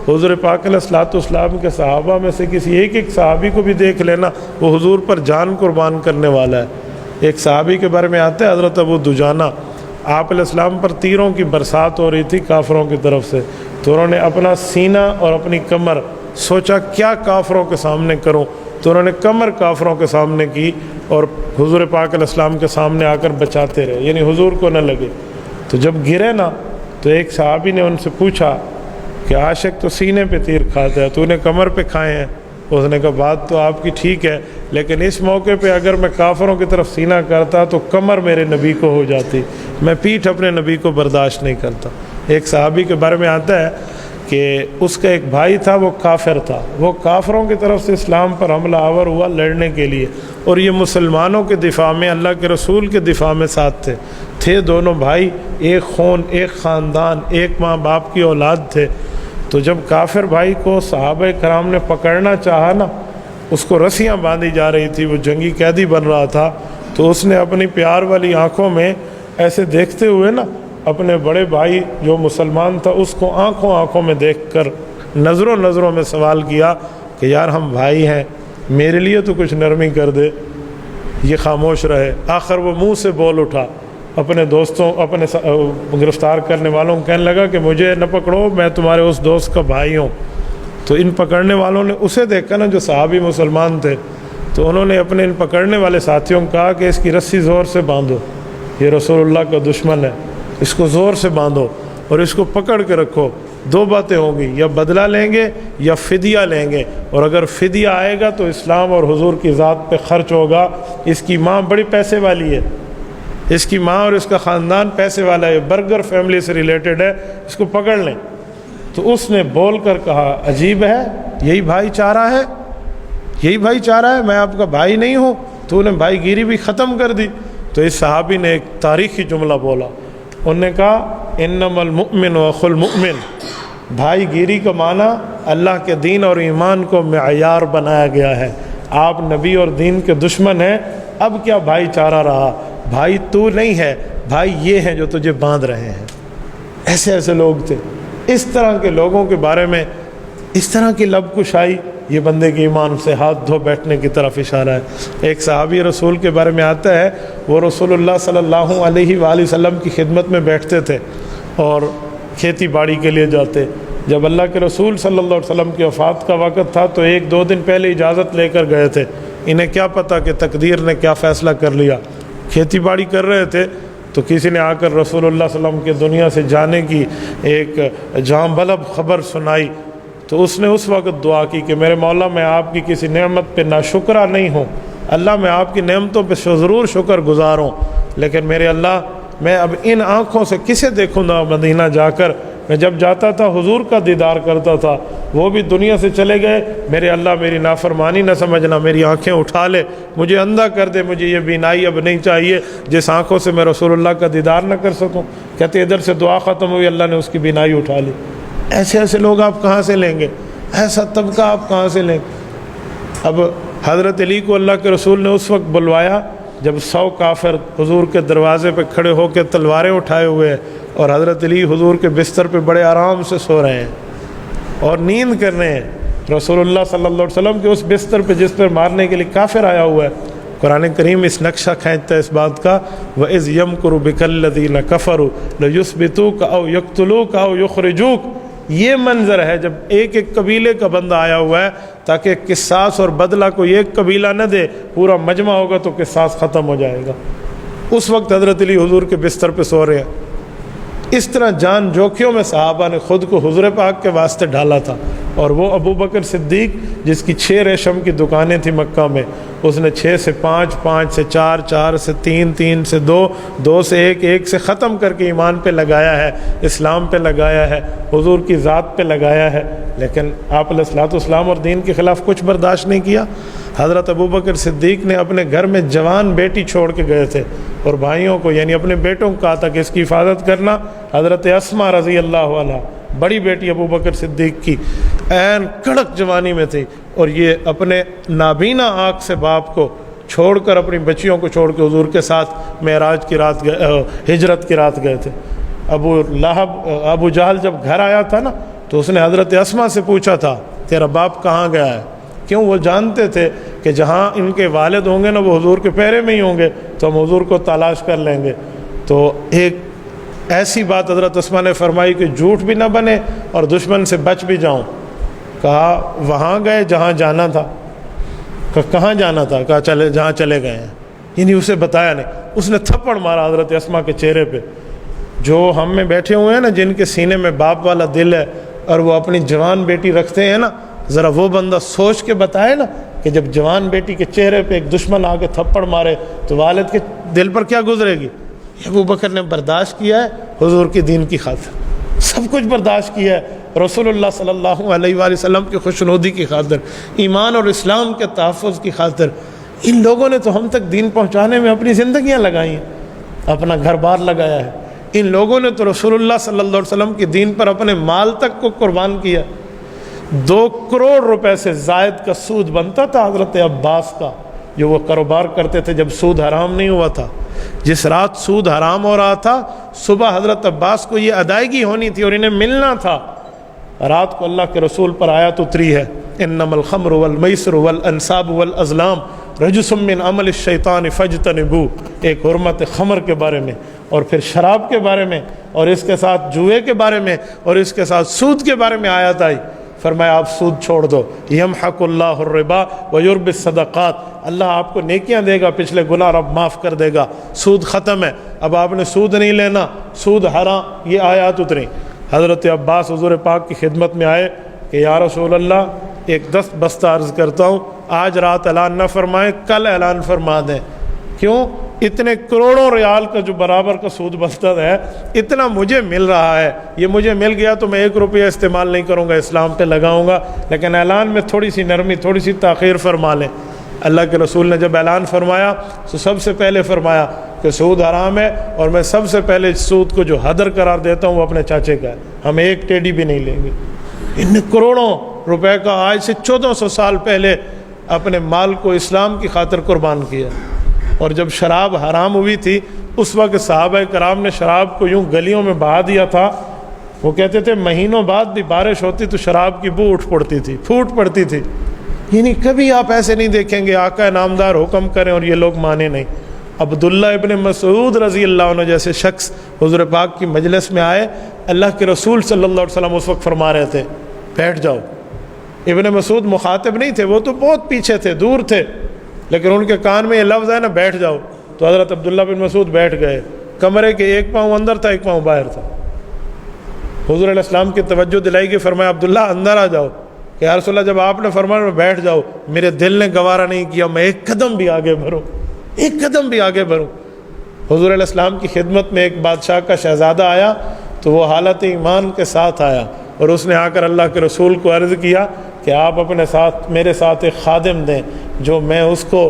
حضور پاک علیہ الصلوۃ والسلام کے صحابہ میں سے کسی ایک صحابی کو بھی دیکھ لینا، وہ حضور پر جان قربان کرنے والا ہے۔ ایک صحابی کے بارے میں آتا ہے حضرت ابو دجانہ، آپ علیہ السلام پر تیروں کی برسات ہو رہی تھی کافروں کی طرف سے، تو انہوں نے اپنا سینہ اور اپنی کمر سوچا کیا کافروں کے سامنے کروں، تو انہوں نے کمر کافروں کے سامنے کی اور حضور پاک علیہ السلام کے سامنے آ کر بچاتے رہے، یعنی حضور کو نہ لگے۔ تو جب گرے نا تو ایک صحابی نے ان سے پوچھا کہ عاشق تو سینے پہ تیر کھاتا ہے، تو نے کمر پہ کھائے ہیں؟ اس نے کہا بات تو آپ کی ٹھیک ہے، لیکن اس موقع پہ اگر میں کافروں کی طرف سینہ کرتا تو کمر میرے نبی کو ہو جاتی، میں پیٹھ اپنے نبی کو برداشت نہیں کرتا۔ ایک صحابی کے بارے میں آتا ہے کہ اس کا ایک بھائی تھا، وہ کافر تھا، وہ کافروں کی طرف سے اسلام پر حملہ آور ہوا لڑنے کے لیے، اور یہ مسلمانوں کے دفاع میں، اللہ کے رسول کے دفاع میں ساتھ تھے دونوں بھائی، ایک خون، ایک خاندان، ایک ماں باپ کی اولاد تھے۔ تو جب کافر بھائی کو صحابہ کرام نے پکڑنا چاہا نا، اس کو رسیاں باندھی جا رہی تھی، وہ جنگی قیدی بن رہا تھا، تو اس نے اپنی پیار والی آنکھوں میں ایسے دیکھتے ہوئے نا اپنے بڑے بھائی جو مسلمان تھا اس کو آنکھوں میں دیکھ کر نظروں میں سوال کیا کہ یار ہم بھائی ہیں، میرے لیے تو کچھ نرمی کر دے۔ یہ خاموش رہے، آخر وہ منہ سے بول اٹھا، اپنے دوستوں، اپنے گرفتار کرنے والوں کو کہنے لگا کہ مجھے نہ پکڑو، میں تمہارے اس دوست کا بھائی ہوں۔ تو ان پکڑنے والوں نے اسے دیکھا نا جو صحابی مسلمان تھے، تو انہوں نے اپنے ان پکڑنے والے ساتھیوں کو کہا کہ اس کی رسی زور سے باندھو، یہ رسول اللہ کا دشمن ہے، اس کو زور سے باندھو اور اس کو پکڑ کے رکھو۔ دو باتیں ہوں گی، یا بدلہ لیں گے یا فدیہ لیں گے، اور اگر فدیہ آئے گا تو اسلام اور حضور کی ذات پہ خرچ ہوگا۔ اس کی ماں بڑی پیسے والی ہے، اس کی ماں اور اس کا خاندان پیسے والا ہے، برگر فیملی سے ریلیٹڈ ہے، اس کو پکڑ لیں۔ تو اس نے بول کر کہا عجیب ہے، یہی بھائی چارہ ہے، یہی بھائی چارہ ہے، میں آپ کا بھائی نہیں ہوں؟ تو انہیں بھائی گیری بھی ختم کر دی۔ تو اس صحابی نے ایک تاریخی جملہ بولا، انہوں نے کہا انما المؤمن اخو المؤمن، بھائی گیری کا معنی اللہ کے دین اور ایمان کو معیار بنایا گیا ہے۔ آپ نبی اور دین کے دشمن ہیں، اب کیا بھائی چارہ رہا؟ بھائی تو نہیں ہے، بھائی یہ ہیں جو تجھے باندھ رہے ہیں۔ ایسے لوگ تھے۔ اس طرح کے لوگوں کے بارے میں اس طرح کی لب کشائی، یہ بندے کے ایمان سے ہاتھ دھو بیٹھنے کی طرف اشارہ ہے۔ ایک صحابی رسول کے بارے میں آتا ہے، وہ رسول اللہ صلی اللہ علیہ وآلہ وسلم کی خدمت میں بیٹھتے تھے اور کھیتی باڑی کے لیے جاتے۔ جب اللہ کے رسول صلی اللہ علیہ وسلم کی وفات کا وقت تھا تو 1-2 دن پہلے اجازت لے کر گئے تھے، انہیں کیا پتہ کہ تقدیر نے کیا فیصلہ کر لیا۔ کھیتی باڑی کر رہے تھے تو کسی نے آ کر رسول اللہ صلی اللہ علیہ وسلم کے دنیا سے جانے کی ایک جاں بلب خبر سنائی، تو اس نے اس وقت دعا کی کہ میرے مولا میں آپ کی کسی نعمت پہ ناشکرہ نہیں ہوں، اللہ میں آپ کی نعمتوں پہ ضرور شکر گزار ہوں، لیکن میرے اللہ میں اب ان آنکھوں سے کسے دیکھوں گا مدینہ جا کر؟ میں جب جاتا تھا حضور کا دیدار کرتا تھا، وہ بھی دنیا سے چلے گئے، میرے اللہ میری نافرمانی نہ سمجھنا، میری آنکھیں اٹھا لے، مجھے اندھا کر دے، مجھے یہ بینائی اب نہیں چاہیے جس آنکھوں سے میں رسول اللہ کا دیدار نہ کر سکوں۔ کہتے ادھر سے دعا ختم ہوئی، اللہ نے اس کی بینائی اٹھا لی۔ ایسے لوگ آپ کہاں سے لیں گے؟ ایسا طبقہ آپ کہاں سے لیں گے؟ اب حضرت علی کو اللہ کے رسول نے اس وقت بلوایا جب 100 کافر حضور کے دروازے پہ کھڑے ہو کے تلواریں اٹھائے ہوئے ہیں، اور حضرت علی حضور کے بستر پہ بڑے آرام سے سو رہے ہیں اور نیند کر رہے ہیں۔ رسول اللہ صلی اللہ علیہ وسلم کے اس بستر پہ جس پر مارنے کے لیے کافر آیا ہوا ہے، قرآن کریم اس نقشہ کھینچتا ہے اس بات کا، وَإِذْ يَمْكُرُ بِكَ الَّذِينَ كَفَرُوا لَيُثْبِتُوكَ أَوْ يَقْتُلُوكَ أَوْ يُخْرِجُوكَ۔ یہ منظر ہے جب ایک قبیلے کا بندہ آیا ہوا ہے تاکہ قصاص اور بدلہ کو ایک قبیلہ نہ دے، پورا مجمع ہوگا تو قصاص ختم ہو جائے گا۔ اس وقت حضرت علی حضور کے بستر پہ سو رہے ہیں۔ اس طرح جان جوکھیوں میں صحابہ نے خود کو حضور پاک کے واسطے ڈالا تھا، اور وہ ابو بکر صدیق جس کی 6 ریشم کی دکانیں تھیں مکہ میں، اس نے 6 سے 5، 5 سے 4، 4 سے 3، 3 سے 2، 2 سے 1، 1 سے ختم کر کے ایمان پہ لگایا ہے، اسلام پہ لگایا ہے، حضور کی ذات پہ لگایا ہے، لیکن آپ علیہ الصلوۃ والسلام اور دین کے خلاف کچھ برداشت نہیں کیا۔ حضرت ابو بکر صدیق نے اپنے گھر میں جوان بیٹی چھوڑ کے گئے تھے، اور بھائیوں کو یعنی اپنے بیٹوں کو کہا تھا کہ اس کی حفاظت کرنا۔ حضرت اسماء رضی اللہ عنہا بڑی بیٹی ابو بکر صدیق کی عین کڑک جوانی میں تھی، اور یہ اپنے نابینا آنکھ سے باپ کو چھوڑ کر اپنی بچیوں کو چھوڑ کے حضور کے ساتھ معراج کی رات ہجرت کی رات گئے تھے۔ ابو جہل جب گھر آیا تھا نا تو اس نے حضرت اسما سے پوچھا تھا تیرا باپ کہاں گیا ہے؟ کیوں؟ وہ جانتے تھے کہ جہاں ان کے والد ہوں گے نا وہ حضور کے پیرے میں ہی ہوں گے، تو ہم حضور کو تلاش کر لیں گے۔ تو ایک ایسی بات حضرت اسما نے فرمائی کہ جھوٹ بھی نہ بنے اور دشمن سے بچ بھی جاؤں۔ کہا وہاں گئے جہاں جانا تھا۔ کہاں جانا تھا؟ کہا چلے جہاں چلے گئے ہیں، یعنی اسے بتایا نہیں۔ اس نے تھپڑ مارا حضرت اسما کے چہرے پہ۔ جو ہم میں بیٹھے ہوئے ہیں نا، جن کے سینے میں باپ والا دل ہے اور وہ اپنی جوان بیٹی رکھتے ہیں نا، ذرا وہ بندہ سوچ کے بتائے نا کہ جب جوان بیٹی کے چہرے پہ ایک دشمن آ کے تھپڑ مارے تو والد کے دل پر کیا گزرے گی؟ ابو بکر نے برداشت کیا ہے حضور کے دین کی خاطر، سب کچھ برداشت کیا ہے رسول اللہ صلی اللہ علیہ وآلہ وسلم کی خوشنودی کی خاطر، ایمان اور اسلام کے تحفظ کی خاطر۔ ان لوگوں نے تو ہم تک دین پہنچانے میں اپنی زندگیاں لگائی ہیں، اپنا گھر بار لگایا ہے۔ ان لوگوں نے تو رسول اللہ صلی اللہ علیہ وسلم کے دین پر اپنے مال تک کو قربان کیا۔ 2 کروڑ روپے سے زائد کا سود بنتا تھا حضرت عباس کا، جو وہ کاروبار کرتے تھے جب سود حرام نہیں ہوا تھا۔ جس رات سود حرام ہو رہا تھا، صبح حضرت عباس کو یہ ادائیگی ہونی تھی اور انہیں ملنا تھا۔ رات کو اللہ کے رسول پر آیت اتری ہے، انما الخمر والمیسر والانصاب والازلام رجس من عمل الشیطان فاجتنبوہ، ایک حرمت خمر کے بارے میں، اور پھر شراب کے بارے میں، اور اس کے ساتھ جوئے کے بارے میں، اور اس کے ساتھ سود کے بارے میں آیت آئی۔ فرمایا آپ سود چھوڑ دو، یمحق اللہ الربا ویربی الصدقات، اللہ آپ کو نیکیاں دے گا، پچھلے گناہ رب معاف کر دے گا، سود ختم ہے، اب آپ نے سود نہیں لینا، سود حرام۔ یہ آیات اتری۔ حضرت عباس حضور پاک کی خدمت میں آئے کہ یا رسول اللہ ایک بستہ عرض کرتا ہوں، آج رات اعلان نہ فرمائیں، کل اعلان فرما دیں۔ کیوں؟ اتنے کروڑوں ریال کا جو برابر کا سود بستہ ہے، اتنا مجھے مل رہا ہے، یہ مجھے مل گیا تو میں 1 روپیہ استعمال نہیں کروں گا، اسلام پہ لگاؤں گا، لیکن اعلان میں تھوڑی سی نرمی، تھوڑی سی تاخیر فرما لیں۔ اللہ کے رسول نے جب اعلان فرمایا تو سب سے پہلے فرمایا کہ سود حرام ہے، اور میں سب سے پہلے سود کو جو حدر قرار دیتا ہوں وہ اپنے چاچے کا ہے، ہم 1 ٹیڈی بھی نہیں لیں گے۔ ان کروڑوں روپے کا آج سے 1400 سال پہلے اپنے مال کو اسلام کی خاطر قربان کیا۔ اور جب شراب حرام ہوئی تھی اس وقت صحابہ کرام نے شراب کو یوں گلیوں میں بہا دیا تھا، وہ کہتے تھے مہینوں بعد بھی بارش ہوتی تو شراب کی بو اٹھ پڑتی تھی، پھوٹ پڑتی تھی۔ یعنی کبھی آپ ایسے نہیں دیکھیں گے آقا نامدار حکم کریں اور یہ لوگ مانے نہیں۔ عبداللہ ابن مسعود رضی اللہ عنہ جیسے شخص حضور پاک کی مجلس میں آئے، اللہ کے رسول صلی اللہ علیہ وسلم اس وقت فرما رہے تھے بیٹھ جاؤ۔ ابن مسعود مخاطب نہیں تھے، وہ تو بہت پیچھے تھے، دور تھے، لیکن ان کے کان میں یہ لفظ ہے نا بیٹھ جاؤ، تو حضرت عبداللہ بن مسعود بیٹھ گئے۔ کمرے کے 1 پاؤں اندر تھا، 1 پاؤں باہر تھا۔ حضور علیہ السلام کی توجہ دلائی کہ فرمایا عبداللہ اندر آ جاؤ، کہ یا رسول اللہ جب آپ نے فرمایا میں بیٹھ جاؤ، میرے دل نے گوارا نہیں کیا میں 1 قدم بھی آگے بڑھوں، 1 قدم بھی آگے بڑھوں۔ حضور علیہ السلام کی خدمت میں ایک بادشاہ کا شہزادہ آیا تو وہ حالت ایمان کے ساتھ آیا، اور اس نے آ کر اللہ کے رسول کو عرض کیا کہ آپ اپنے ساتھ میرے ساتھ ایک خادم دیں جو میں اس کو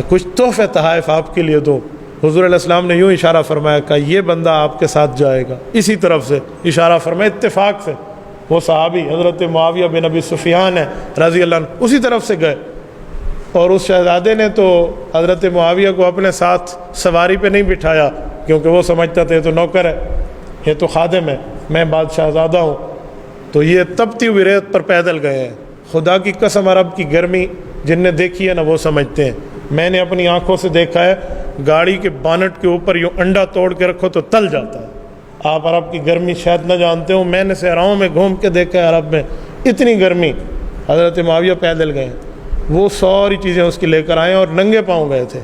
کچھ تحفے تحائف آپ کے لیے دوں۔ حضور علیہ السلام نے یوں اشارہ فرمایا کہ یہ بندہ آپ کے ساتھ جائے گا، اسی طرف سے اشارہ فرمایا، اتفاق سے وہ صحابی حضرت معاویہ بن ابی سفیان ہے رضی اللہ عنہ، اسی طرف سے گئے۔ اور اس شہزادے نے تو حضرت معاویہ کو اپنے ساتھ سواری پہ نہیں بٹھایا، کیونکہ وہ سمجھتا تھا یہ تو نوکر ہے، یہ تو خادم ہے، میں بادشاہ زادہ ہوں۔ تو یہ تپتی ہوئی ریت پر پیدل گئے ہیں۔ خدا کی قسم عرب کی گرمی جن نے دیکھی ہے نا وہ سمجھتے ہیں، میں نے اپنی آنکھوں سے دیکھا ہے، گاڑی کے بانٹ کے اوپر یوں انڈا توڑ کے رکھو تو تل جاتا ہے۔ آپ عرب کی گرمی شاید نہ جانتے ہوں، میں نے صحراؤں میں گھوم کے دیکھا ہے عرب میں اتنی گرمی۔ حضرت معاویہ پیدل گئے، وہ ساری چیزیں اس کی لے کر آئے اور ننگے پاؤں گئے تھے۔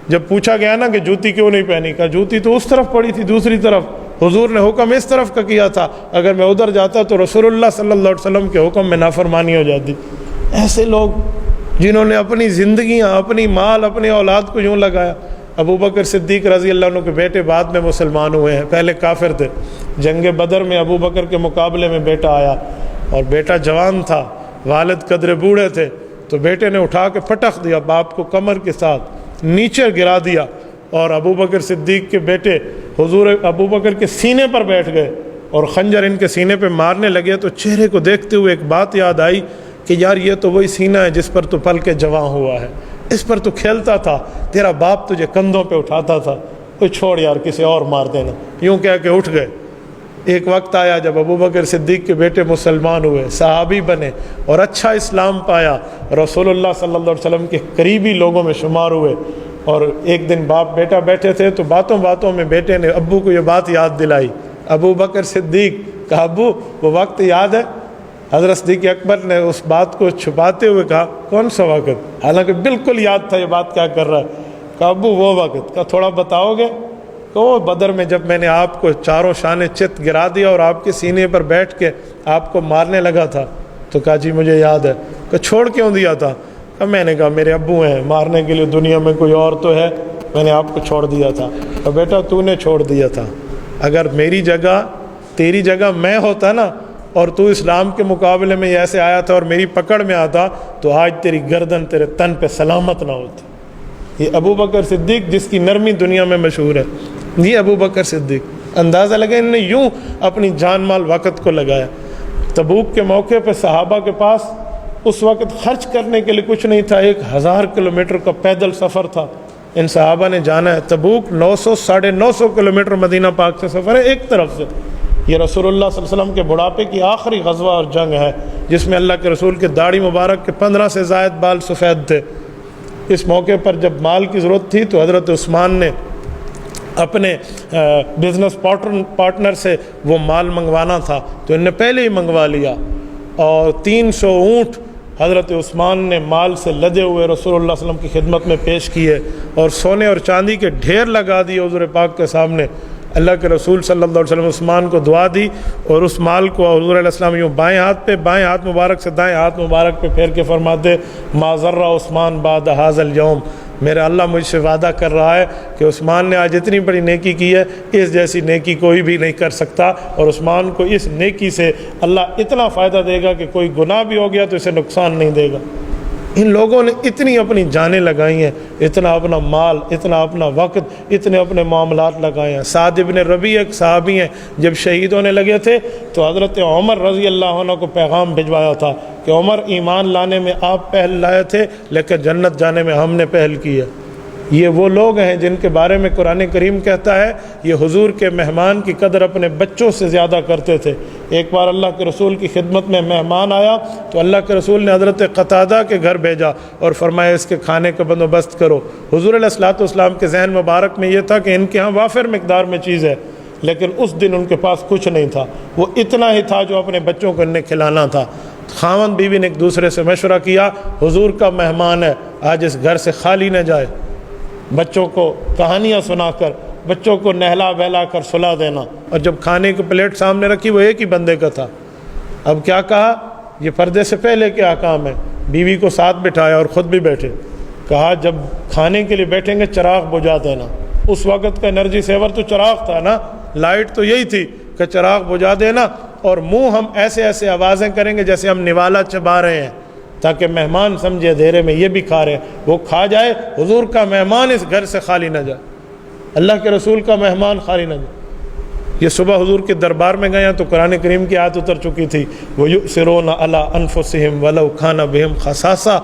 جب پوچھا گیا نا کہ جوتی کیوں نہیں پہنی، کہا جوتی تو اس طرف پڑی تھی دوسری طرف، حضور نے حکم اس طرف کا کیا تھا، اگر میں ادھر جاتا تو رسول اللہ صلی اللہ علیہ وسلم کے حکم میں نافرمانی ہو جاتی۔ ایسے لوگ جنہوں نے اپنی زندگیاں، اپنی مال، اپنی اولاد کو یوں لگایا۔ ابو بکر صدیق رضی اللہ عنہ کے بیٹے بعد میں مسلمان ہوئے ہیں، پہلے کافر تھے۔ جنگ بدر میں ابو بکر کے مقابلے میں بیٹا آیا، اور بیٹا جوان تھا، والد قدرے بوڑھے تھے، تو بیٹے نے اٹھا کے پٹخ دیا باپ کو کمر کے ساتھ، نیچے گرا دیا، اور ابو بکر صدیق کے بیٹے حضور ابو بکر کے سینے پر بیٹھ گئے اور خنجر ان کے سینے پہ مارنے لگے۔ تو چہرے کو دیکھتے ہوئے ایک بات یاد آئی کہ یار یہ تو وہی سینہ ہے جس پر تو پل کے جوان ہوا ہے، اس پر تو کھیلتا تھا، تیرا باپ تجھے کندھوں پہ اٹھاتا تھا، کوئی چھوڑ یار کسی اور مار دینا، یوں کہہ کے اٹھ گئے۔ ایک وقت آیا جب ابو بکر صدیق کے بیٹے مسلمان ہوئے، صحابی بنے اور اچھا اسلام پایا، رسول اللہ صلی اللہ علیہ وسلم کے قریبی لوگوں میں شمار ہوئے۔ اور ایک دن باپ بیٹا بیٹھے تھے تو باتوں باتوں میں بیٹے نے ابو کو یہ بات یاد دلائی، ابو بکر صدیق کہا ابو وہ وقت یاد ہے؟ حضرت صدیق اکبر نے اس بات کو چھپاتے ہوئے کہا کون سا وقت؟ حالانکہ بالکل یاد تھا یہ بات کیا کر رہا ہے۔ کہا ابو وہ وقت، کہا تھوڑا بتاؤ گے؟ کہ وہ بدر میں جب میں نے آپ کو چاروں شانے چت گرا دیا اور آپ کے سینے پر بیٹھ کے آپ کو مارنے لگا تھا۔ تو کہا جی مجھے یاد ہے۔ کہ چھوڑ کیوں دیا تھا؟ کہ میں نے کہا میرے ابو ہیں، مارنے کے لیے دنیا میں کوئی اور تو ہے، میں نے آپ کو چھوڑ دیا تھا۔ کہ بیٹا تو نے چھوڑ دیا تھا، اگر میری جگہ تیری جگہ میں ہوتا نا اور تو اسلام کے مقابلے میں ایسے آیا تھا اور میری پکڑ میں آتا تو آج تیری گردن تیرے تن پہ سلامت نہ ہوتی۔ یہ ابو بکر صدیق جس کی نرمی دنیا میں مشہور ہے، یہ ابو بکر صدیق، اندازہ لگا انہوں نے یوں اپنی جان مال وقت کو لگایا۔ تبوک کے موقع پہ صحابہ کے پاس اس وقت خرچ کرنے کے لیے کچھ نہیں تھا، 1000 کلومیٹر کا پیدل سفر تھا، ان صحابہ نے جانا ہے۔ تبوک 900-950 کلومیٹر مدینہ پاک سے سفر ہے ایک طرف سے۔ یہ رسول اللہ صلی اللہ علیہ وسلم کے بڑھاپے کی آخری غزوہ اور جنگ ہے جس میں اللہ کے رسول کے داڑھی مبارک کے 15 سے زائد بال سفید تھے۔ اس موقع پر جب مال کی ضرورت تھی تو حضرت عثمان نے اپنے بزنس پارٹنر سے وہ مال منگوانا تھا تو ان نے پہلے ہی منگوا لیا، اور 300 اونٹ حضرت عثمان نے مال سے لدے ہوئے رسول اللہ صلی اللہ علیہ وسلم کی خدمت میں پیش کیے اور سونے اور چاندی کے ڈھیر لگا دیے حضور پاک کے سامنے۔ اللہ کے رسول صلی اللہ علیہ وسلم عثمان کو دعا دی اور اس مال کو حضور علیہ السلام یوں بائیں ہاتھ مبارک سے دائیں ہاتھ مبارک پہ پھیر کے فرماتے ما ضر عثمان بعد ھذا اليوم، میرا اللہ مجھ سے وعدہ کر رہا ہے کہ عثمان نے آج اتنی بڑی نیکی کی ہے، اس جیسی نیکی کوئی بھی نہیں کر سکتا، اور عثمان کو اس نیکی سے اللہ اتنا فائدہ دے گا کہ کوئی گناہ بھی ہو گیا تو اسے نقصان نہیں دے گا۔ ان لوگوں نے اتنی اپنی جانیں لگائی ہیں، اتنا اپنا مال، اتنا اپنا وقت، اتنے اپنے معاملات لگائے ہیں۔ سعد ابن ربیع ایک صحابی ہیں، جب شہید ہونے لگے تھے تو حضرت عمر رضی اللہ عنہ کو پیغام بھجوایا تھا کہ عمر ایمان لانے میں آپ پہل لائے تھے لیکن جنت جانے میں ہم نے پہل کی ہے۔ یہ وہ لوگ ہیں جن کے بارے میں قرآن کریم کہتا ہے یہ حضور کے مہمان کی قدر اپنے بچوں سے زیادہ کرتے تھے۔ ایک بار اللہ کے رسول کی خدمت میں مہمان آیا تو اللہ کے رسول نے حضرت قتادہ کے گھر بھیجا اور فرمایا اس کے کھانے کا بندوبست کرو۔ حضور علیہ الصلوۃ والسلام کے ذہن مبارک میں یہ تھا کہ ان کے ہاں وافر مقدار میں چیز ہے، لیکن اس دن ان کے پاس کچھ نہیں تھا، وہ اتنا ہی تھا جو اپنے بچوں کو انہیں کھلانا تھا۔ خاوند بیوی نے ایک دوسرے سے مشورہ کیا حضور کا مہمان ہے، آج اس گھر سے خالی نہ جائے، بچوں کو کہانیاں سنا کر، بچوں کو نہلا بہلا کر سلا دینا۔ اور جب کھانے کی پلیٹ سامنے رکھی وہ ایک ہی بندے کا تھا۔ اب کیا کہا، یہ پردے سے پہلے کے احکام ہے، بیوی کو ساتھ بٹھایا اور خود بھی بیٹھے، کہا جب کھانے کے لیے بیٹھیں گے چراغ بجھا دینا۔ اس وقت کا انرجی سیور تو چراغ تھا نا، لائٹ تو یہی تھی کہ چراغ بجھا دینا، اور منہ ہم ایسے ایسے آوازیں کریں گے جیسے ہم نوالا چبا رہے ہیں تاکہ مہمان سمجھے اندھیرے میں یہ بھی کھا رہے ہیں، وہ کھا جائے، حضور کا مہمان اس گھر سے خالی نہ جائے، اللہ کے رسول کا مہمان خالی نہ جائے۔ یہ صبح حضور کے دربار میں گئے ہیں تو قرآن کریم کی آیت اتر چکی تھی وَيُؤْثِرُونَ عَلَىٰ أَنفُسِهِمْ وَلَوْ كَانَ بِهِمْ خَصَاصَةٌ۔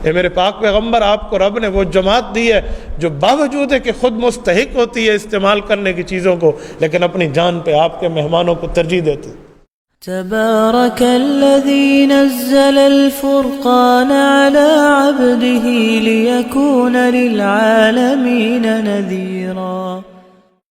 اے میرے پاک پیغمبر، آپ کو رب نے وہ جماعت دی ہے جو باوجود ہے کہ خود مستحق ہوتی ہے استعمال کرنے کی چیزوں کو، لیکن اپنی جان پہ آپ کے مہمانوں کو ترجیح دیتی۔ تبارك الذي نزل الفرقان على عبده ليكون للعالمين نذيرا۔